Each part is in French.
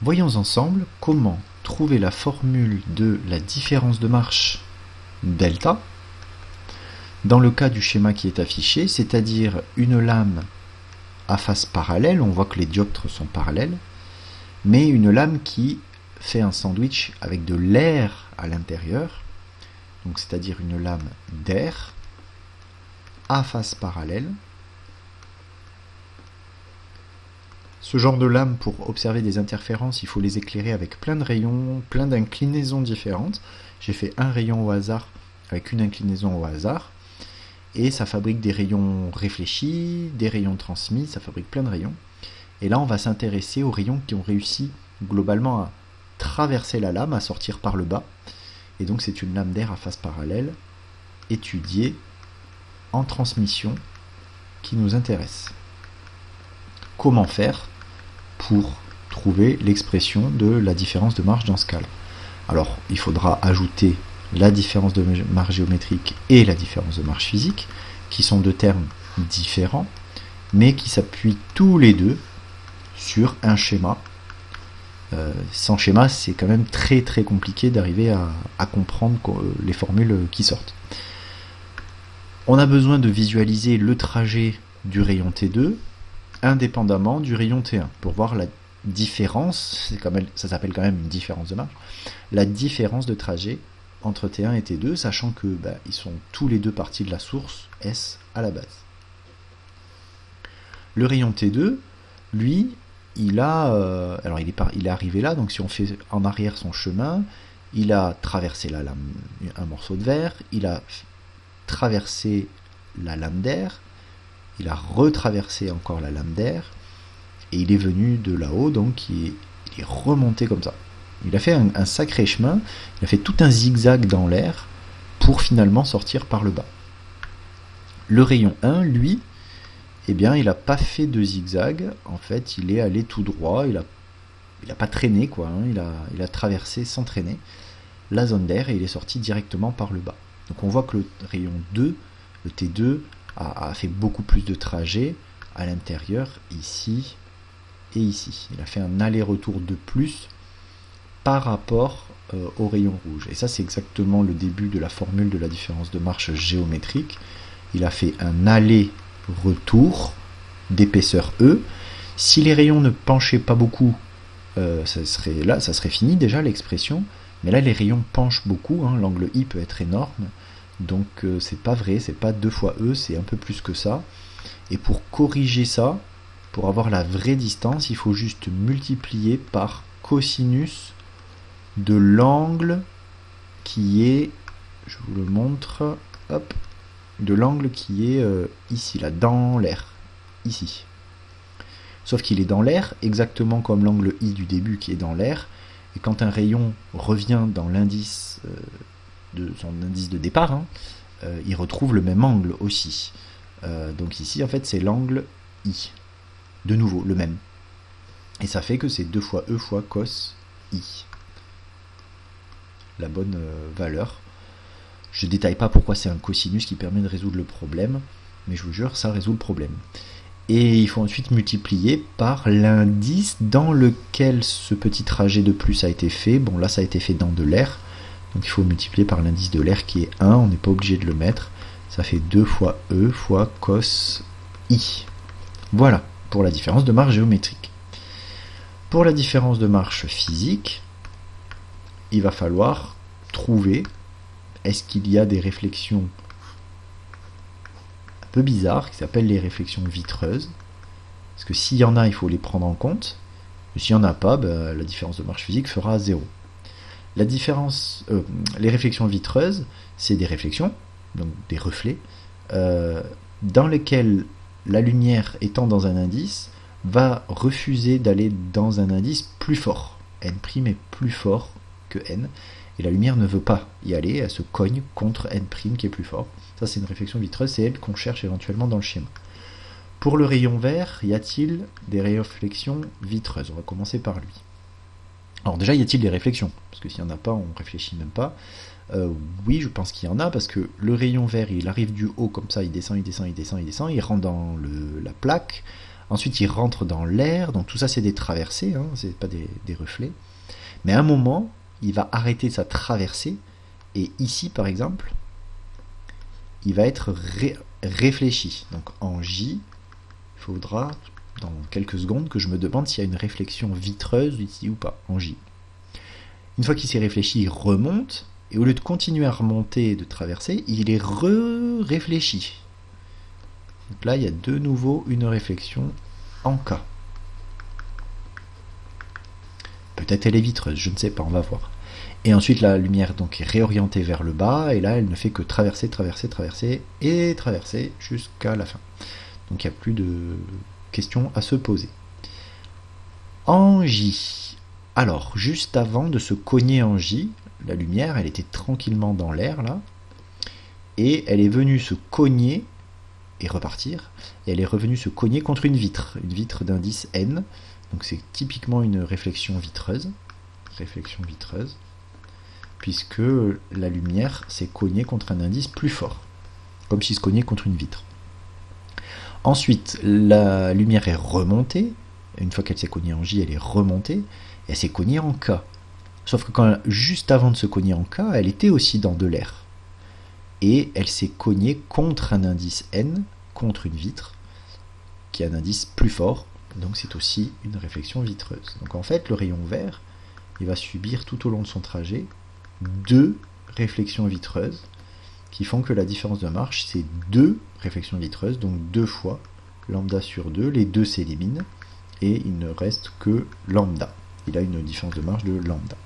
Voyons ensemble comment trouver la formule de la différence de marche delta dans le cas du schéma qui est affiché, c'est-à-dire une lame à face parallèle, on voit que les dioptres sont parallèles, mais une lame qui fait un sandwich avec de l'air à l'intérieur, donc c'est-à-dire une lame d'air à face parallèle. Ce genre de lame, pour observer des interférences, il faut les éclairer avec plein de rayons, plein d'inclinaisons différentes. J'ai fait un rayon au hasard avec une inclinaison au hasard, et ça fabrique des rayons réfléchis, des rayons transmis, ça fabrique plein de rayons. Et là, on va s'intéresser aux rayons qui ont réussi globalement à traverser la lame, à sortir par le bas. Et donc c'est une lame d'air à face parallèle, étudiée en transmission, qui nous intéresse. Comment faire pour trouver l'expression de la différence de marche dans ce cas-là? Alors, il faudra ajouter la différence de marche géométrique et la différence de marche physique, qui sont deux termes différents, mais qui s'appuient tous les deux sur un schéma. Sans schéma, c'est quand même très très compliqué d'arriver à comprendre les formules qui sortent. On a besoin de visualiser le trajet du rayon T2 indépendamment du rayon T1 pour voir la différence, ça s'appelle quand même une différence de marche, la différence de trajet entre T1 et T2, sachant que ils sont tous les deux partis de la source S à la base. Le rayon T2, lui, il est arrivé là, donc si on fait en arrière son chemin, il a traversé la lame, un morceau de verre, il a traversé la lame d'air, il a retraversé encore la lame d'air, et il est venu de là-haut, donc il est remonté comme ça. Il a fait un sacré chemin, il a fait tout un zigzag dans l'air pour finalement sortir par le bas. Le rayon 1, lui, eh bien, il n'a pas fait de zigzag, en fait, il est allé tout droit, il a pas traîné, quoi, hein, il a traversé sans traîner la zone d'air et il est sorti directement par le bas. Donc on voit que le rayon 2, le T2, a fait beaucoup plus de trajets à l'intérieur, ici et ici. Il a fait un aller-retour de plus par rapport au rayon rouge. Et ça, c'est exactement le début de la formule de la différence de marche géométrique. Il a fait un aller-retour d'épaisseur E. Si les rayons ne penchaient pas beaucoup, ça serait fini déjà l'expression. Mais là, les rayons penchent beaucoup, hein, l'angle I peut être énorme. Donc c'est pas vrai, c'est pas 2 fois E, c'est un peu plus que ça. Et pour corriger ça, pour avoir la vraie distance, il faut juste multiplier par cosinus de l'angle qui est, je vous le montre, hop, de l'angle qui est ici, là, dans l'air, ici. Sauf qu'il est dans l'air, exactement comme l'angle I du début qui est dans l'air, et quand un rayon revient dans l'indice de son indice de départ, hein, il retrouve le même angle aussi. Donc ici, en fait, c'est l'angle I. De nouveau, le même. Et ça fait que c'est 2 fois E fois cos I. La bonne valeur. Je ne détaille pas pourquoi c'est un cosinus qui permet de résoudre le problème, mais je vous jure, ça résout le problème. Et il faut ensuite multiplier par l'indice dans lequel ce petit trajet de plus a été fait. Bon, là, ça a été fait dans de l'air, donc il faut multiplier par l'indice de l'air qui est 1, on n'est pas obligé de le mettre. Ça fait 2 fois E fois cos I. Voilà, pour la différence de marche géométrique. Pour la différence de marche physique, il va falloir trouver, est-ce qu'il y a des réflexions un peu bizarres, qui s'appellent les réflexions vitreuses. Parce que s'il y en a, il faut les prendre en compte. Mais s'il n'y en a pas, la différence de marche physique fera 0. La différence, les réflexions vitreuses, c'est des réflexions, donc des reflets, dans lesquels la lumière étant dans un indice, va refuser d'aller dans un indice plus fort. N' est plus fort que N, et la lumière ne veut pas y aller, elle se cogne contre N' qui est plus fort. Ça, c'est une réflexion vitreuse, c'est elle qu'on cherche éventuellement dans le schéma. Pour le rayon vert, y a-t-il des réflexions vitreuses? On va commencer par lui. Alors déjà, y a-t-il des réflexions? Parce que s'il n'y en a pas, on réfléchit même pas. Oui, je pense qu'il y en a, parce que le rayon vert, il arrive du haut comme ça, il descend, il rentre dans la plaque. Ensuite, il rentre dans l'air. Donc tout ça, c'est des traversées, hein, c'est pas des reflets. Mais à un moment, il va arrêter sa traversée. Et ici, par exemple, il va être réfléchi. Donc en J, il faudra, dans quelques secondes, que je me demande s'il y a une réflexion vitreuse ici ou pas, en J. Une fois qu'il s'est réfléchi, il remonte. Et au lieu de continuer à remonter et de traverser, il est réfléchi. Donc là, il y a de nouveau une réflexion en K. Peut-être elle est vitreuse, je ne sais pas, on va voir. Et ensuite, la lumière donc est réorientée vers le bas, et là, elle ne fait que traverser, traverser, traverser, et traverser jusqu'à la fin. Donc il n'y a plus de questions à se poser. En J. Alors, juste avant de se cogner en J, la lumière, elle était tranquillement dans l'air, là, et elle est venue se cogner, et repartir, et elle est revenue se cogner contre une vitre d'indice N, donc c'est typiquement une réflexion vitreuse, puisque la lumière s'est cognée contre un indice plus fort, comme s'il se cognait contre une vitre. Ensuite, la lumière est remontée, une fois qu'elle s'est cognée en J, elle est remontée, et elle s'est cognée en K. Sauf que juste avant de se cogner en K, elle était aussi dans de l'air. Et elle s'est cognée contre un indice N, contre une vitre, qui a un indice plus fort, donc c'est aussi une réflexion vitreuse. Donc en fait, le rayon vert, il va subir tout au long de son trajet 2 réflexions vitreuses, qui font que la différence de marche, c'est 2 réflexions vitreuses, donc 2 fois lambda sur 2, les 2 s'éliminent, et il ne reste que lambda. Il a une différence de marche de lambda,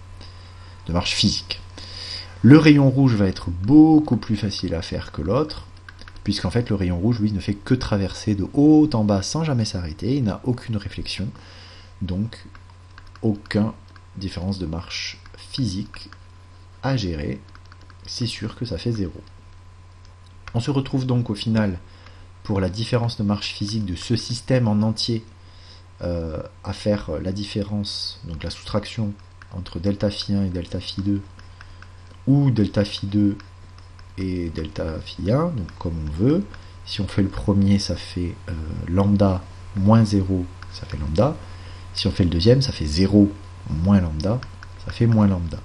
de marche physique. Le rayon rouge va être beaucoup plus facile à faire que l'autre, puisqu'en fait le rayon rouge, lui, ne fait que traverser de haut en bas sans jamais s'arrêter, il n'a aucune réflexion, donc aucune différence de marche physique à gérer, c'est sûr que ça fait 0. On se retrouve donc au final pour la différence de marche physique de ce système en entier à faire la différence, donc la soustraction entre delta phi 1 et delta phi 2, ou delta phi 2 et delta phi 1, donc comme on veut. Si on fait le premier, ça fait lambda moins 0, ça fait lambda. Si on fait le deuxième, ça fait 0 moins lambda, ça fait moins lambda.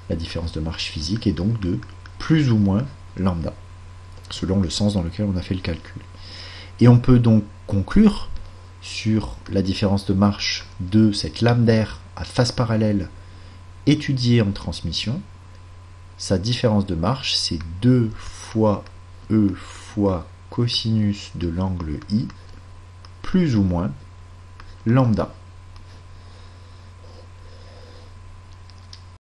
La différence de marche physique est donc de plus ou moins lambda, selon le sens dans lequel on a fait le calcul. Et on peut donc conclure sur la différence de marche de cette lame d'air à face parallèle étudiée en transmission. Sa différence de marche, c'est 2 fois E fois cosinus de l'angle I, plus ou moins lambda.